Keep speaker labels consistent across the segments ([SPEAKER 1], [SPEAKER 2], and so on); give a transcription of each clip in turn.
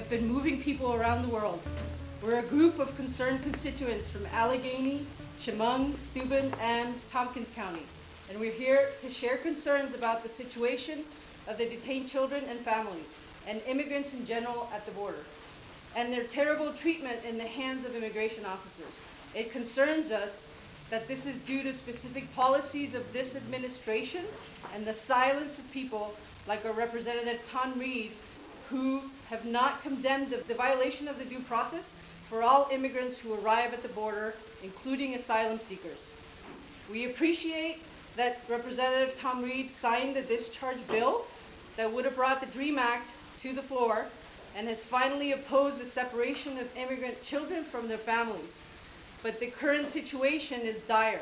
[SPEAKER 1] have been moving people around the world. We're a group of concerned constituents from Allegheny, Chemung, Steuben, and Tompkins County, and we're here to share concerns about the situation of the detained children and families, and immigrants in general at the border, and their terrible treatment in the hands of immigration officers. It concerns us that this is due to specific policies of this administration and the silence of people like our Representative Ton Reed, who have not condemned the violation of the due process for all immigrants who arrive at the border, including asylum seekers. We appreciate that Representative Tom Reed signed the discharge bill that would have brought the DREAM Act to the floor and has finally opposed the separation of immigrant children from their families. But the current situation is dire,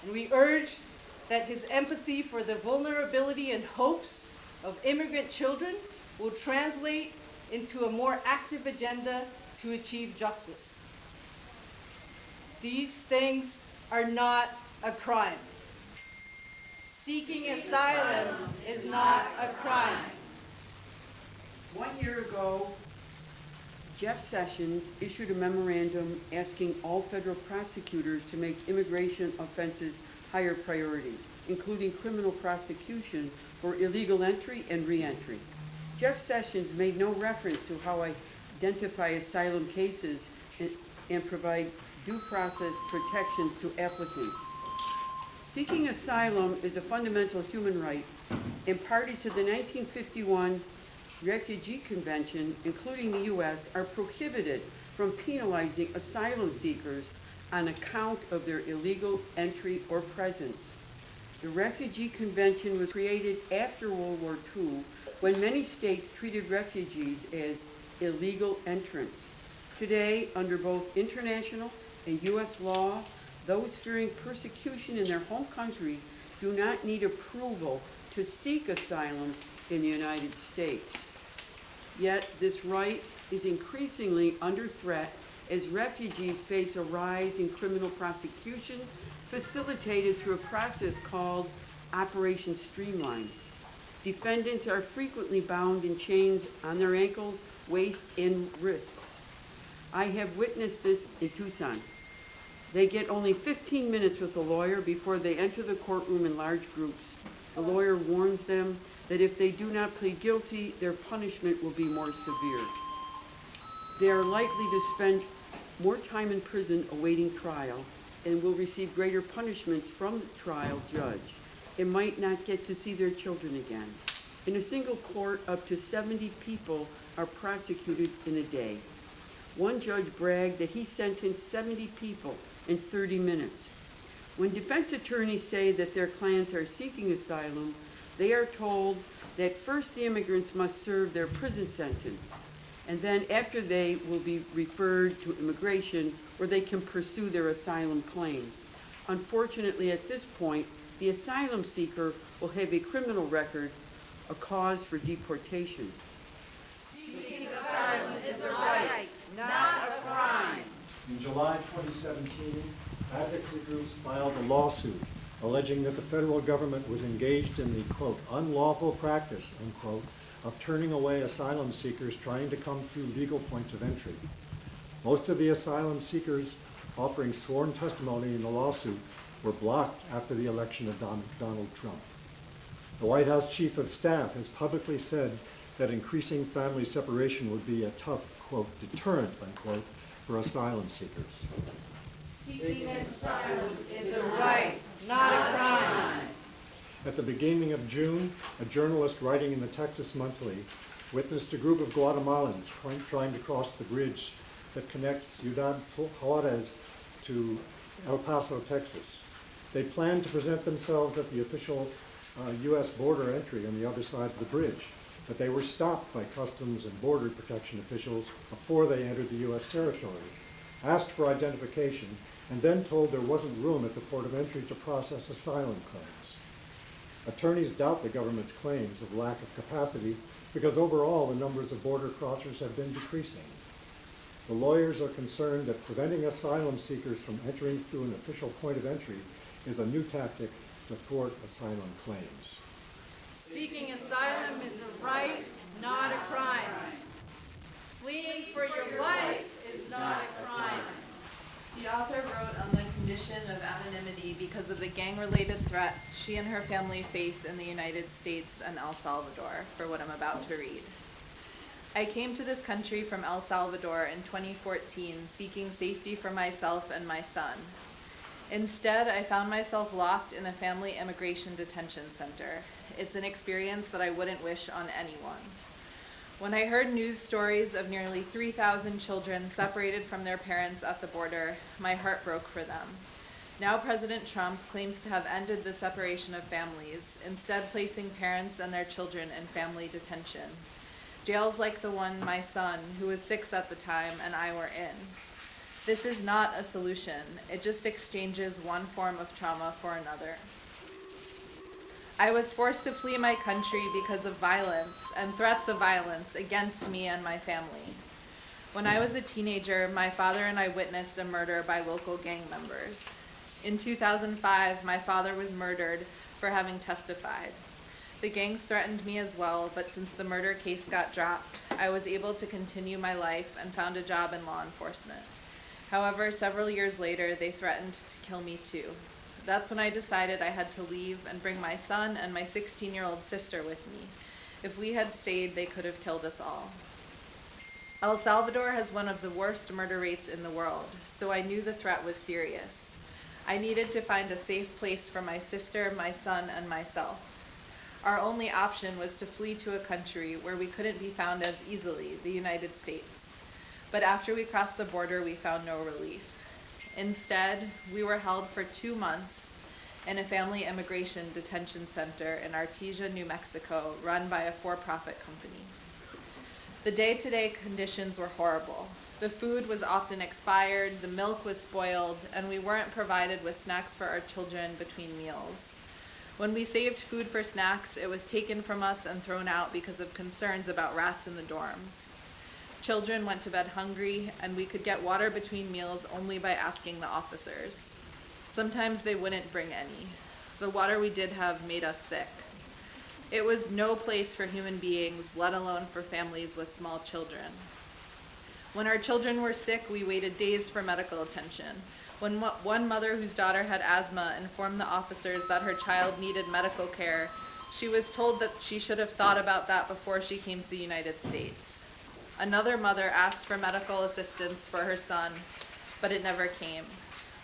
[SPEAKER 1] and we urge that his empathy for the vulnerability and hopes of immigrant children will translate into a more active agenda to achieve justice. These things are not a crime. Seeking asylum is not a crime.
[SPEAKER 2] 1 year ago, Jeff Sessions issued a memorandum asking all federal prosecutors to make immigration offenses higher priority, including criminal prosecution for illegal entry and re-entry. Jeff Sessions made no reference to how I identify asylum cases and provide due process protections to applicants. Seeking asylum is a fundamental human right and party to the 1951 Refugee Convention, including the U.S., are prohibited from penalizing asylum seekers on account of their illegal entry or presence. The Refugee Convention was created after World War II, when many states treated refugees as illegal entrants. Today, under both international and U.S. law, those fearing persecution in their home country do not need approval to seek asylum in the United States. Yet this right is increasingly under threat as refugees face a rise in criminal prosecution facilitated through a process called Operation Streamline. Defendants are frequently bound in chains on their ankles, waists, and wrists. I have witnessed this in Tucson. They get only 15 minutes with a lawyer before they enter the courtroom in large groups. The lawyer warns them that if they do not plead guilty, their punishment will be more severe. They are likely to spend more time in prison awaiting trial and will receive greater punishments from the trial judge and might not get to see their children again. In a single court, up to 70 people are prosecuted in a day. One judge bragged that he sentenced 70 people in 30 minutes. When defense attorneys say that their clients are seeking asylum, they are told that first the immigrants must serve their prison sentence, and then after they will be referred to immigration where they can pursue their asylum claims. Unfortunately, at this point, the asylum seeker will have a criminal record, a cause for deportation.
[SPEAKER 1] Seeking asylum is a right, not a crime.
[SPEAKER 3] In July 2017, advocacy groups filed a lawsuit alleging that the federal government was engaged in the, quote, unlawful practice, unquote, of turning away asylum seekers trying to come through legal points of entry. Most of the asylum seekers offering sworn testimony in the lawsuit were blocked after the election of Donald Trump. The White House Chief of Staff has publicly said that increasing family separation would be a tough, quote, deterrent, unquote, for asylum seekers.
[SPEAKER 1] Seeking asylum is a right, not a crime.
[SPEAKER 3] At the beginning of June, a journalist writing in the Texas Monthly witnessed a group of Guatemalans trying to cross the bridge that connects Ciudad Juarez to El Paso, Texas. They planned to present themselves at the official U.S. border entry on the other side of the bridge, but they were stopped by Customs and Border Protection officials before they entered the U.S. territory, asked for identification, and then told there wasn't room at the port of entry to process asylum claims. Attorneys doubt the government's claims of lack of capacity because overall the numbers of border crossers have been decreasing. The lawyers are concerned that preventing asylum seekers from entering through an official point of entry is a new tactic to thwart asylum claims.
[SPEAKER 1] Seeking asylum is a right, not a crime. Fleeing for your life is not a crime.
[SPEAKER 4] The author wrote on the condition of anonymity because of the gang-related threats she and her family face in the United States and El Salvador, for what I'm about to read. I came to this country from El Salvador in 2014 seeking safety for myself and my son. Instead, I found myself locked in a family immigration detention center. It's an experience that I wouldn't wish on anyone. When I heard news stories of nearly 3,000 children separated from their parents at the border, my heart broke for them. Now President Trump claims to have ended the separation of families, instead placing parents and their children in family detention. Jails like the one my son, who was 6 at the time, and I were in. This is not a solution. It just exchanges one form of trauma for another. I was forced to flee my country because of violence and threats of violence against me and my family. When I was a teenager, my father and I witnessed a murder by local gang members. In 2005, my father was murdered for having testified. The gangs threatened me as well, but since the murder case got dropped, I was able to continue my life and found a job in law enforcement. However, several years later, they threatened to kill me too. That's when I decided I had to leave and bring my son and my 16-year-old sister with me. If we had stayed, they could have killed us all. El Salvador has one of the worst murder rates in the world, so I knew the threat was serious. I needed to find a safe place for my sister, my son, and myself. Our only option was to flee to a country where we couldn't be found as easily, the United States. But after we crossed the border, we found no relief. Instead, we were held for 2 months in a family immigration detention center in Artesia, New Mexico, run by a for-profit company. The day-to-day conditions were horrible. The food was often expired, the milk was spoiled, and we weren't provided with snacks for our children between meals. When we saved food for snacks, it was taken from us and thrown out because of concerns about rats in the dorms. Children went to bed hungry, and we could get water between meals only by asking the officers. Sometimes they wouldn't bring any. The water we did have made us sick. It was no place for human beings, let alone for families with small children. When our children were sick, we waited days for medical attention. When one mother whose daughter had asthma informed the officers that her child needed medical care, she was told that she should have thought about that before she came to the United States. Another mother asked for medical assistance for her son, but it never came.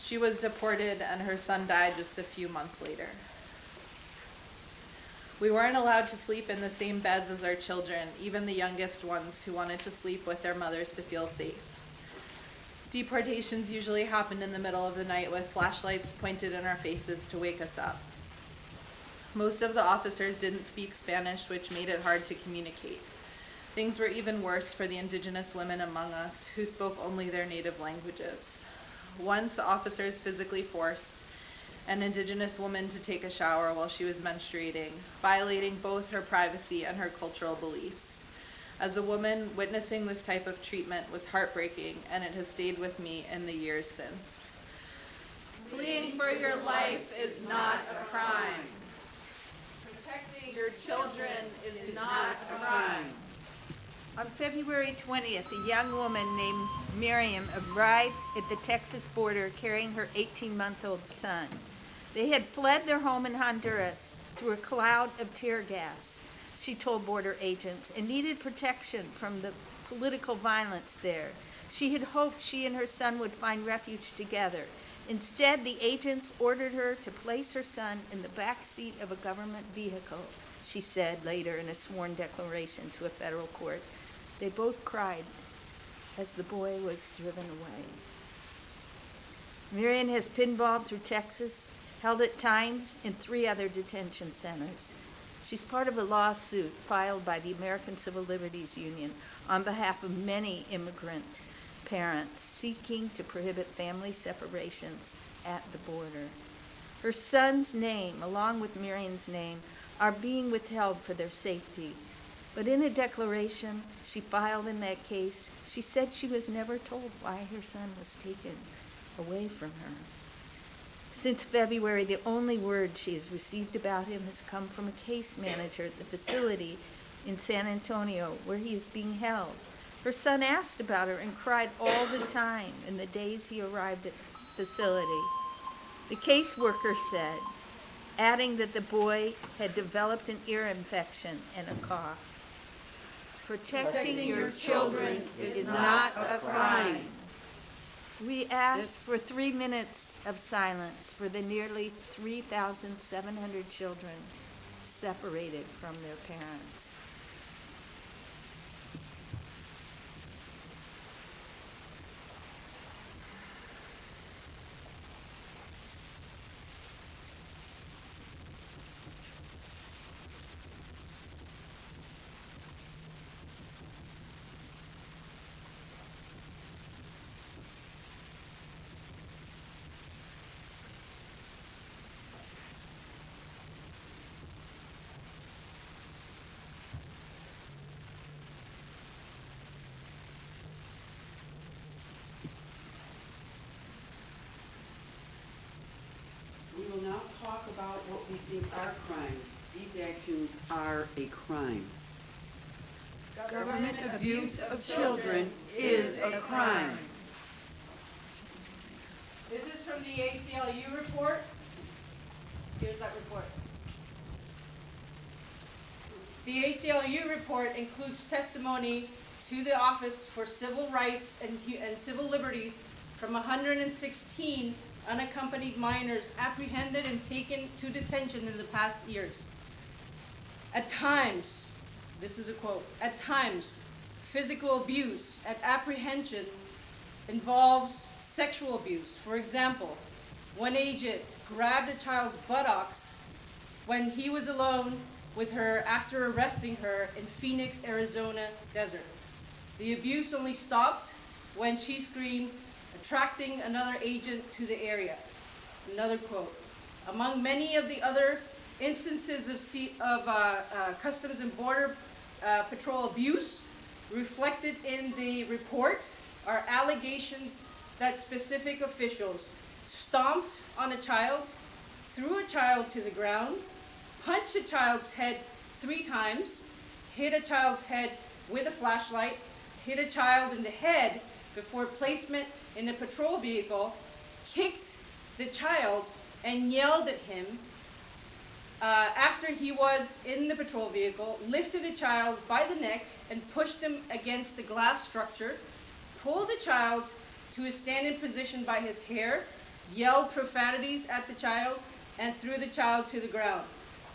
[SPEAKER 4] She was deported, and her son died just a few months later. We weren't allowed to sleep in the same beds as our children, even the youngest ones who wanted to sleep with their mothers to feel safe. Deportations usually happened in the middle of the night with flashlights pointed in our faces to wake us up. Most of the officers didn't speak Spanish, which made it hard to communicate. Things were even worse for the indigenous women among us who spoke only their native languages. Once, officers physically forced an indigenous woman to take a shower while she was menstruating, violating both her privacy and her cultural beliefs. As a woman, witnessing this type of treatment was heartbreaking, and it has stayed with me in the years since. Fleeing for your life is not a crime. Protecting your children is not a crime.
[SPEAKER 5] On February 20th, a young woman named Miriam arrived at the Texas border carrying her 18-month-old son. They had fled their home in Honduras through a cloud of tear gas, she told border agents, and needed protection from the political violence there. She had hoped she and her son would find refuge together. Instead, the agents ordered her to place her son in the back seat of a government vehicle, she said later in a sworn declaration to a federal court. They both cried as the boy was driven away. Miriam has pinballed through Texas, held at times in 3 other detention centers. She's part of a lawsuit filed by the American Civil Liberties Union on behalf of many immigrant parents seeking to prohibit family separations at the border. Her son's name, along with Miriam's name, are being withheld for their safety. But in a declaration she filed in that case, she said she was never told why her son was taken away from her. Since February, the only word she has received about him has come from a case manager at the facility in San Antonio where he is being held. Her son asked about her and cried all the time in the days he arrived at the facility. The caseworker said, adding that the boy had developed an ear infection and a cough. Protecting your children is not a crime. We ask for 3 minutes of silence for the nearly 3,700 children separated from their parents.
[SPEAKER 2] We will now talk about what we think are crimes. These actions are a crime. Government abuse of children is a crime.
[SPEAKER 1] This is from the ACLU report. Here's that report. The ACLU report includes testimony to the Office for Civil Rights and Civil Liberties from 116 unaccompanied minors apprehended and taken to detention in the past years. At times, this is a quote, at times, physical abuse at apprehension involves sexual abuse. For example, one agent grabbed a child's buttocks when he was alone with her after arresting her in Phoenix, Arizona desert. The abuse only stopped when she screamed, attracting another agent to the area. Another quote. Among many of the other instances of Customs and Border Patrol abuse reflected in the report are allegations that specific officials stomped on a child, threw a child to the ground, punched a child's head 3 times, hit a child's head with a flashlight, hit a child in the head before placement in a patrol vehicle, kicked the child and yelled at him after he was in the patrol vehicle, lifted a child by the neck and pushed him against the glass structure, pulled the child to a standing position by his hair, yelled profanities at the child, and threw the child to the ground,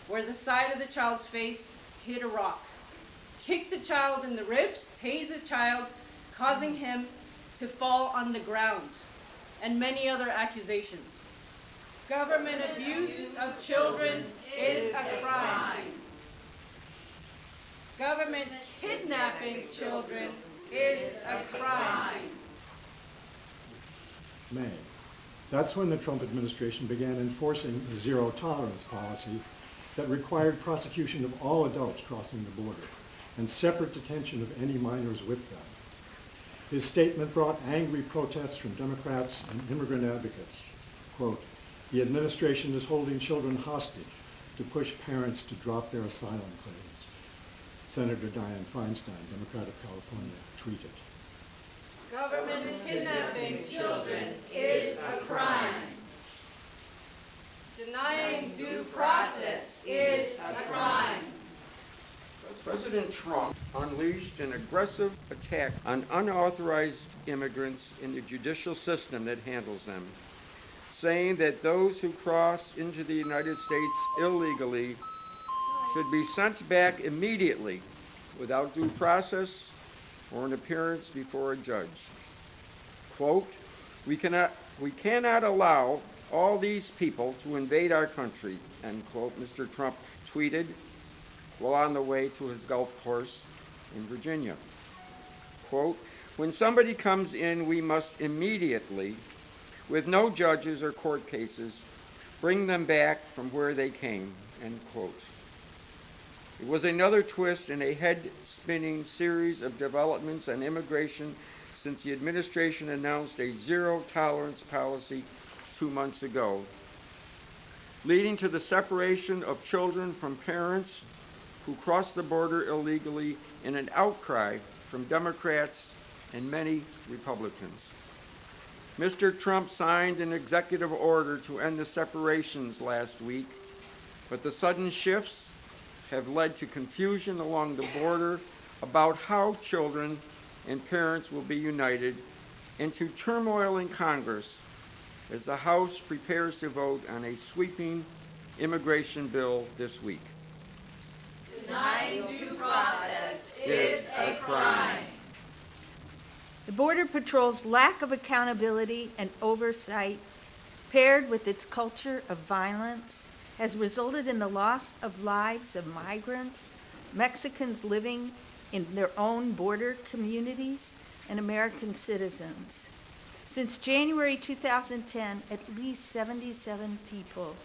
[SPEAKER 1] where the side of the child's face hit a rock. Kicked the child in the ribs, tased the child, causing him to fall on the ground, and many other accusations. Government abuse of children is a crime. Government kidnapping children is a crime.
[SPEAKER 3] May. That's when the Trump administration began enforcing a zero-tolerance policy that required prosecution of all adults crossing the border and separate detention of any minors with them. His statement brought angry protests from Democrats and immigrant advocates. Quote, "The administration is holding children hostage to push parents to drop their asylum claims," Senator Dianne Feinstein, Democrat of California, tweeted.
[SPEAKER 1] Government kidnapping children is a crime. Denying due process is a crime.
[SPEAKER 6] President Trump unleashed an aggressive attack on unauthorized immigrants in the judicial system that handles them, saying that those who cross into the United States illegally should be sent back immediately without due process or an appearance before a judge. Quote, we cannot allow all these people to invade our country, end quote, Mr. Trump tweeted while on the way to his golf course in Virginia. Quote, when somebody comes in, we must immediately, with no judges or court cases, bring them back from where they came, end quote. It was another twist in a head-spinning series of developments on immigration since the administration announced a zero-tolerance policy 2 months ago, leading to the separation of children from parents who cross the border illegally in an outcry from Democrats and many Republicans. Mr. Trump signed an executive order to end the separations last week, but the sudden shifts have led to confusion along the border about how children and parents will be united, and to turmoil in Congress as the House prepares to vote on a sweeping immigration bill this week.
[SPEAKER 4] Denying due process is a crime.
[SPEAKER 5] The Border Patrol's lack of accountability and oversight, paired with its culture of violence, has resulted in the loss of lives of migrants, Mexicans living in their own border communities, and American citizens. Since January 2010, at least 77 people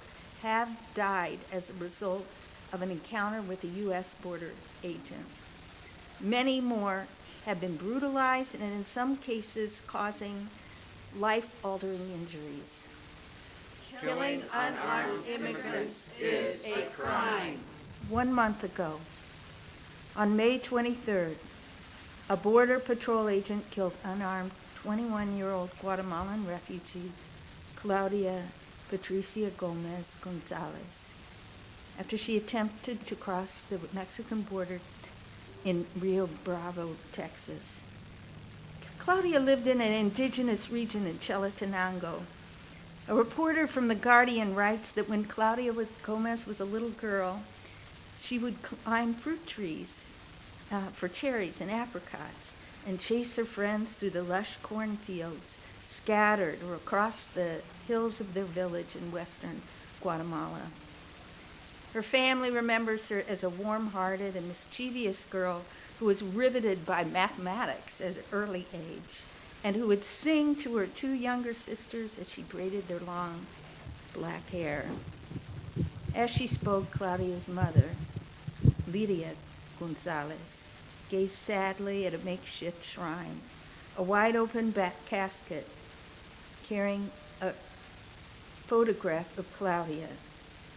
[SPEAKER 5] have died as a result of an encounter with a U.S. border agent. Many more have been brutalized and in some cases causing life-altering injuries.
[SPEAKER 4] Killing unarmed immigrants is a crime.
[SPEAKER 5] 1 month ago, on May 23rd, a Border Patrol agent killed unarmed 21-year-old Guatemalan refugee Claudia Patricia Gomez Gonzalez after she attempted to cross the Mexican border in Rio Bravo, Texas. Claudia lived in an indigenous region in Chalatenango. A reporter from The Guardian writes that when Claudia Gomez was a little girl, she would climb fruit trees for cherries and apricots and chase her friends through the lush cornfields scattered or across the hills of their village in western Guatemala. Her family remembers her as a warm-hearted and mischievous girl who was riveted by mathematics at an early age and who would sing to her two younger sisters as she braided their long black hair. As she spoke, Claudia's mother, Lydia Gonzalez, gazed sadly at a makeshift shrine, a wide-open casket carrying a photograph of Claudia,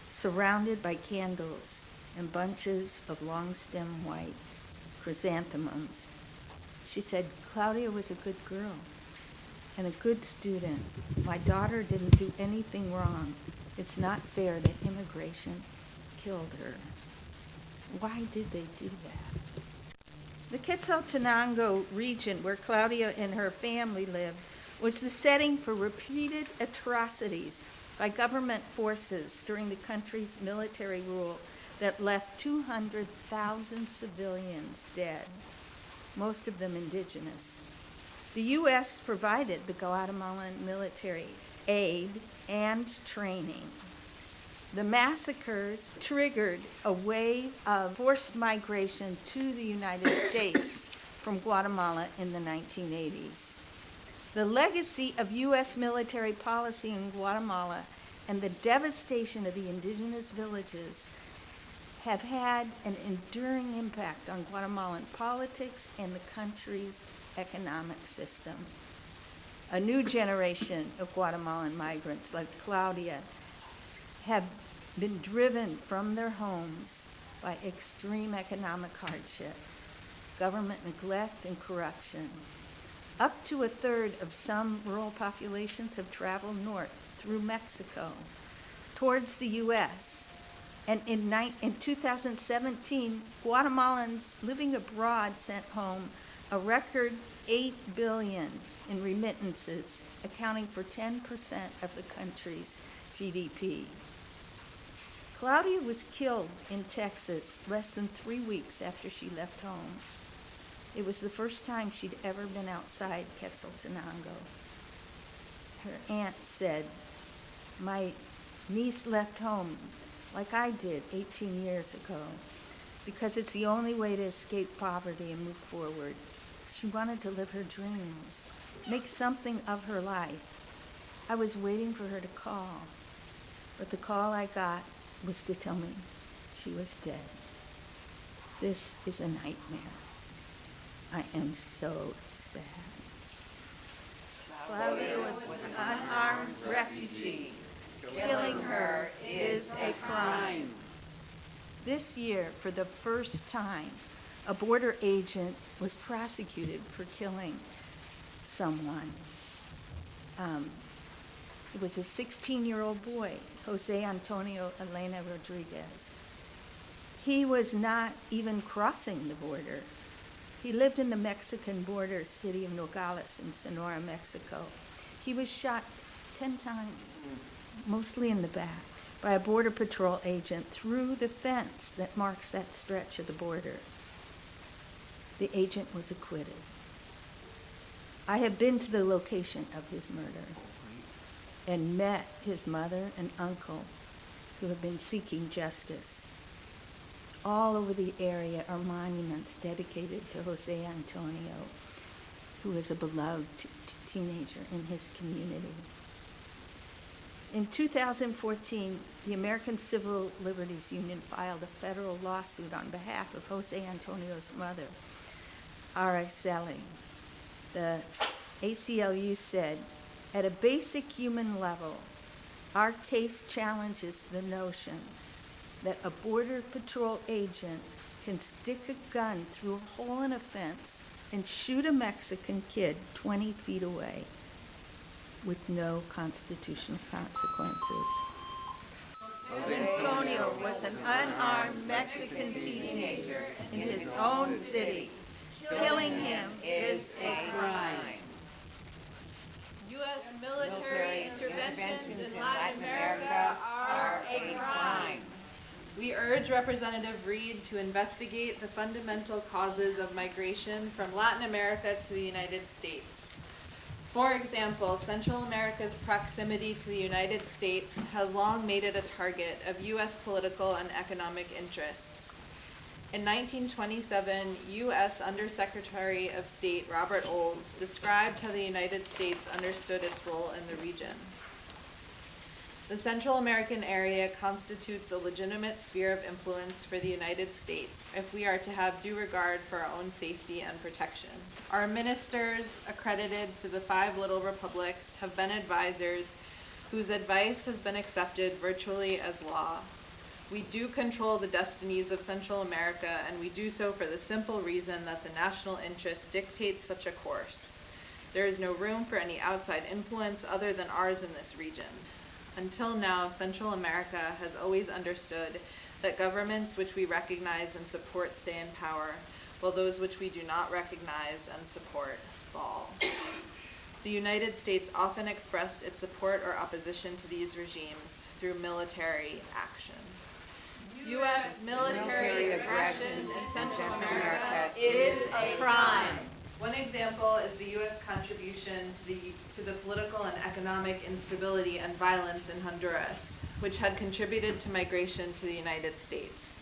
[SPEAKER 5] surrounded by candles and bunches of long-stem white chrysanthemums. She said, "Claudia was a good girl and a good student. My daughter didn't do anything wrong. It's not fair that immigration killed her." Why did they do that? The Quetzaltenango region where Claudia and her family lived was the setting for repeated atrocities by government forces during the country's military rule that left 200,000 civilians dead, most of them indigenous. The U.S. provided the Guatemalan military aid and training. The massacres triggered a wave of forced migration to the United States from Guatemala in the 1980s. The legacy of U.S. military policy in Guatemala and the devastation of the indigenous villages have had an enduring impact on Guatemalan politics and the country's economic system. A new generation of Guatemalan migrants like Claudia have been driven from their homes by extreme economic hardship, government neglect, and corruption. Up to a third of some rural populations have traveled north through Mexico towards the U.S. And in 2017, Guatemalans living abroad sent home a record $8 billion in remittances, accounting for 10% of the country's GDP. Claudia was killed in Texas less than 3 weeks after she left home. It was the first time she'd ever been outside Quetzaltenango. Her aunt said, "My niece left home like I did 18 years ago because it's the only way to escape poverty and move forward. She wanted to live her dreams, make something of her life. I was waiting for her to call, but the call I got was to tell me she was dead. This is a nightmare. I am so sad." Claudia was an unarmed refugee. Killing her is a crime. This year, for the first time, a border agent was prosecuted for killing someone. It was a 16-year-old boy, Jose Antonio Elena Rodriguez. He was not even crossing the border. He lived in the Mexican border city of Nogales in Sonora, Mexico. He was shot 10 times, mostly in the back, by a Border Patrol agent through the fence that marks that stretch of the border. The agent was acquitted. I have been to the location of his murder and met his mother and uncle who have been seeking justice. All over the area are monuments dedicated to Jose Antonio, who was a beloved teenager in his community. In 2014, the American Civil Liberties Union filed a federal lawsuit on behalf of Jose Antonio's mother, Araceli. The ACLU said, at a basic human level, our case challenges the notion that a Border Patrol agent can stick a gun through a hole in a fence and shoot a Mexican kid 20 feet away with no constitutional consequences. Antonio was an unarmed Mexican teenager in his own city. Killing him is a crime.
[SPEAKER 4] U.S. military interventions in Latin America are a crime. We urge Representative Reed to investigate the fundamental causes of migration from Latin America to the United States. For example, Central America's proximity to the United States has long made it a target of U.S. political and economic interests. In 1927, U.S. Undersecretary of State Robert Olds described how the United States understood its role in the region. The Central American area constitutes a legitimate sphere of influence for the United States if we are to have due regard for our own safety and protection. Our ministers, accredited to the 5 little republics, have been advisors whose advice has been accepted virtually as law. We do control the destinies of Central America, and we do so for the simple reason that the national interest dictates such a course. There is no room for any outside influence other than ours in this region. Until now, Central America has always understood that governments which we recognize and support stay in power, while those which we do not recognize and support fall. The United States often expressed its support or opposition to these regimes through military action. U.S. military aggression in Central America is a crime. One example is the U.S. contribution to the political and economic instability and violence in Honduras, which had contributed to migration to the United States.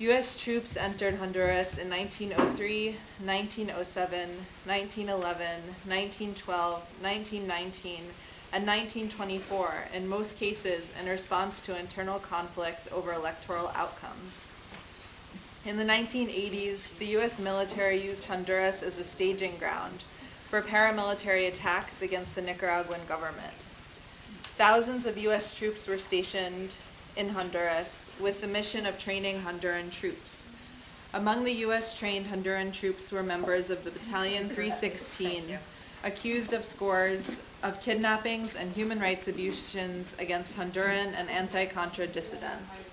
[SPEAKER 4] U.S. troops entered Honduras in 1903, 1907, 1911, 1912, 1919, and 1924, in most cases in response to internal conflict over electoral outcomes. In the 1980s, the U.S. military used Honduras as a staging ground for paramilitary attacks against the Nicaraguan government. Thousands of U.S. troops were stationed in Honduras with the mission of training Honduran troops. Among the U.S.-trained Honduran troops were members of the Battalion 316, accused of scores of kidnappings and human rights abuses against Honduran and anti-Contra dissidents.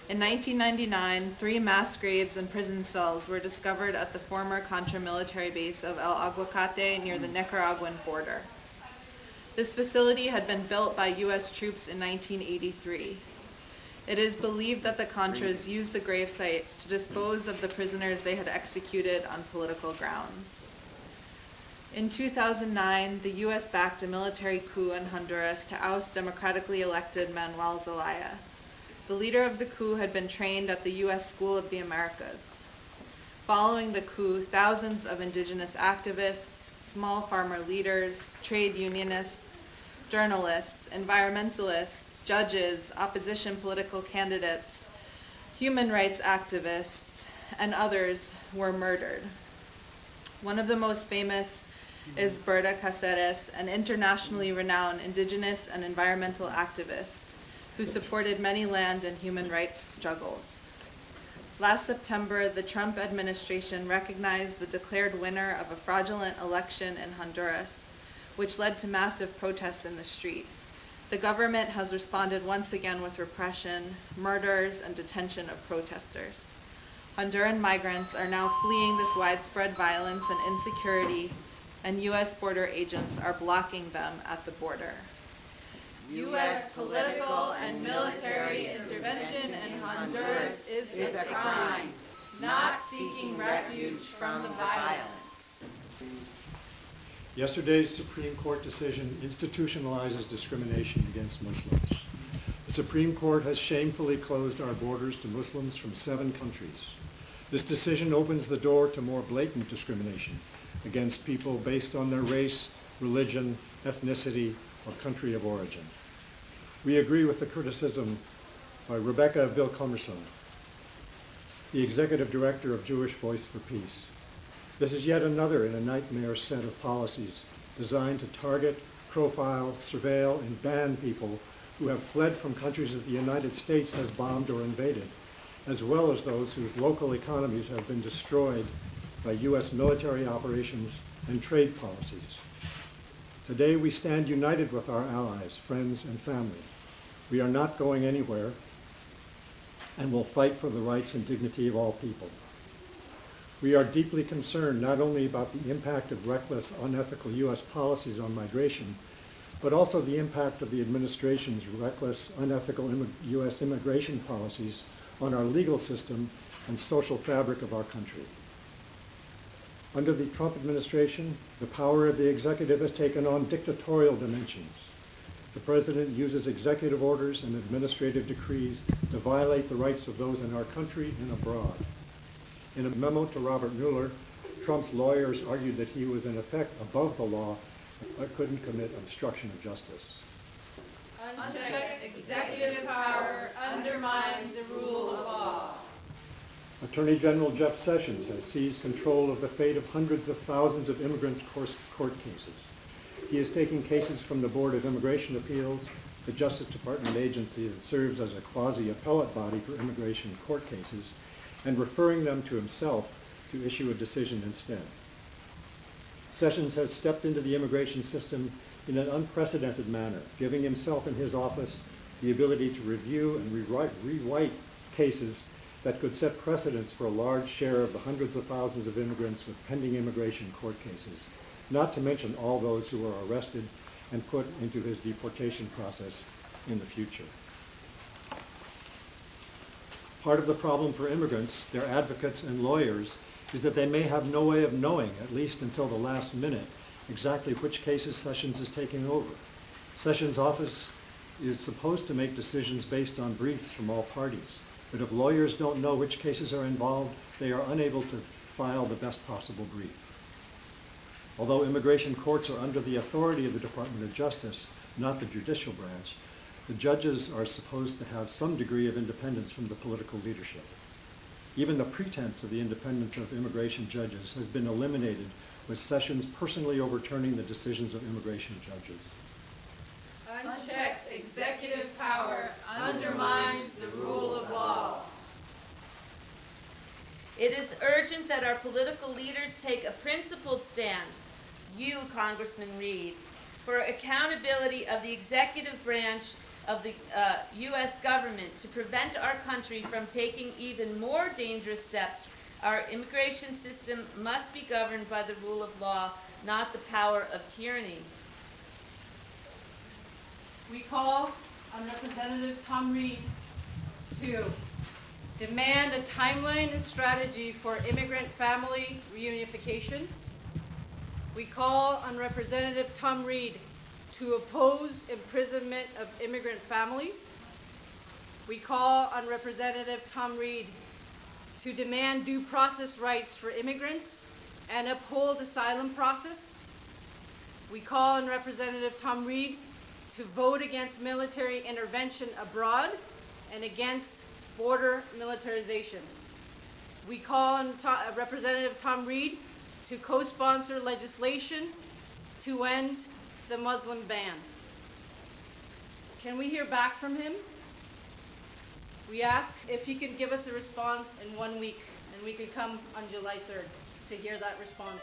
[SPEAKER 4] In 1999, 3 mass graves and prison cells were discovered at the former Contra military base of El Aguacate near the Nicaraguan border. This facility had been built by U.S. troops in 1983. It is believed that the Contras used the grave sites to dispose of the prisoners they had executed on political grounds. In 2009, the U.S. backed a military coup in Honduras to oust democratically elected Manuel Zelaya. The leader of the coup had been trained at the U.S. School of the Americas. Following the coup, thousands of indigenous activists, small farmer leaders, trade unionists, journalists, environmentalists, judges, opposition political candidates, human rights activists, and others were murdered. One of the most famous is Berta Cáceres, an internationally renowned indigenous and environmental activist who supported many land and human rights struggles. Last September, the Trump administration recognized the declared winner of a fraudulent election in Honduras, which led to massive protests in the street. The government has responded once again with repression, murders, and detention of protesters. Honduran migrants are now fleeing this widespread violence and insecurity, and U.S. border agents are blocking them at the border. U.S. political and military intervention in Honduras is a crime, not seeking refuge from the violence.
[SPEAKER 3] Yesterday's Supreme Court decision institutionalizes discrimination against Muslims. The Supreme Court has shamefully closed our borders to Muslims from 7 countries. This decision opens the door to more blatant discrimination against people based on their race, religion, ethnicity, or country of origin. We agree with the criticism by Rebecca Vilkomerson, the Executive Director of Jewish Voice for Peace. This is yet another in a nightmare set of policies designed to target, profile, surveil, and ban people who have fled from countries that the United States has bombed or invaded, as well as those whose local economies have been destroyed by U.S. military operations and trade policies. Today, we stand united with our allies, friends, and family. We are not going anywhere and will fight for the rights and dignity of all people. We are deeply concerned not only about the impact of reckless, unethical U.S. policies on migration, but also the impact of the administration's reckless, unethical U.S. immigration policies on our legal system and social fabric of our country. Under the Trump administration, the power of the executive has taken on dictatorial dimensions. The president uses executive orders and administrative decrees to violate the rights of those in our country and abroad. In a memo to Robert Mueller, Trump's lawyers argued that he was in effect above the law but couldn't commit obstruction of justice.
[SPEAKER 1] Unchecked executive power undermines the rule of law.
[SPEAKER 3] Attorney General Jeff Sessions has seized control of the fate of hundreds of thousands of immigrants' court cases. He is taking cases from the Board of Immigration Appeals, the Justice Department agency that serves as a quasi-appellate body for immigration court cases, and referring them to himself to issue a decision instead. Sessions has stepped into the immigration system in an unprecedented manner, giving himself and his office the ability to review and rewrite cases that could set precedents for a large share of the hundreds of thousands of immigrants with pending immigration court cases, not to mention all those who are arrested and put into his deportation process in the future. Part of the problem for immigrants, their advocates, and lawyers is that they may have no way of knowing, at least until the last minute, exactly which cases Sessions is taking over. Sessions' office is supposed to make decisions based on briefs from all parties, but if lawyers don't know which cases are involved, they are unable to file the best possible brief. Although immigration courts are under the authority of the Department of Justice, not the judicial branch, the judges are supposed to have some degree of independence from the political leadership. Even the pretense of the independence of immigration judges has been eliminated, with Sessions personally overturning the decisions of immigration judges.
[SPEAKER 1] Unchecked executive power undermines the rule of law.
[SPEAKER 7] It is urgent that our political leaders take a principled stand, you, Congressman Reed, for accountability of the executive branch of the U.S. government to prevent our country from taking even more dangerous steps. Our immigration system must be governed by the rule of law, not the power of tyranny.
[SPEAKER 1] We call on Representative Tom Reed to demand a timeline and strategy for immigrant family reunification. We call on Representative Tom Reed to oppose imprisonment of immigrant families. We call on Representative Tom Reed to demand due process rights for immigrants and uphold asylum process. We call on Representative Tom Reed to vote against military intervention abroad and against border militarization. We call on Representative Tom Reed to co-sponsor legislation to end the Muslim ban. Can we hear back from him? We ask if he can give us a response in 1 week, and we could come on July 3rd to hear that response.